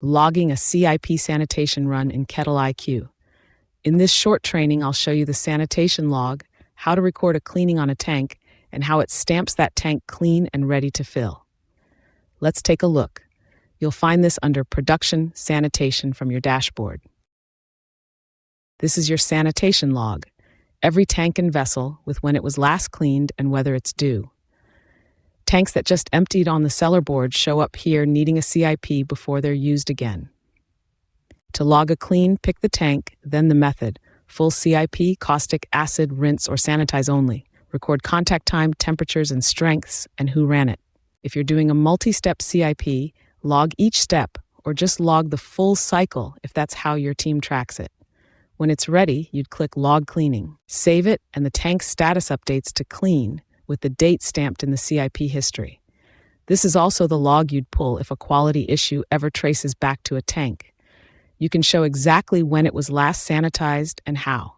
Logging a CIP Sanitation Run in KettleiQ. In this short training, I'll show you the sanitation log, how to record a cleaning on a tank, and how it stamps that tank clean and ready to fill. Let's take a look. You'll find this under Production Sanitation from your dashboard. This is your sanitation log, every tank and vessel with when it was last cleaned and whether it's due. Tanks that just emptied on the cellar board show up here needing a CIP before they're used again. To log a clean, pick the tank, then the method, full CIP, caustic, acid, rinse, or sanitize only. Record contact time, temperatures, and strengths, and who ran it. If you're doing a multi-step CIP, log each step, or just log the full cycle if that's how your team tracks it. When it's ready, you'd click Log Cleaning. Save it, and the tank's status updates to clean, with the date stamped in the CIP history. This is also the log you'd pull if a quality issue ever traces back to a tank. You can show exactly when it was last sanitized and how.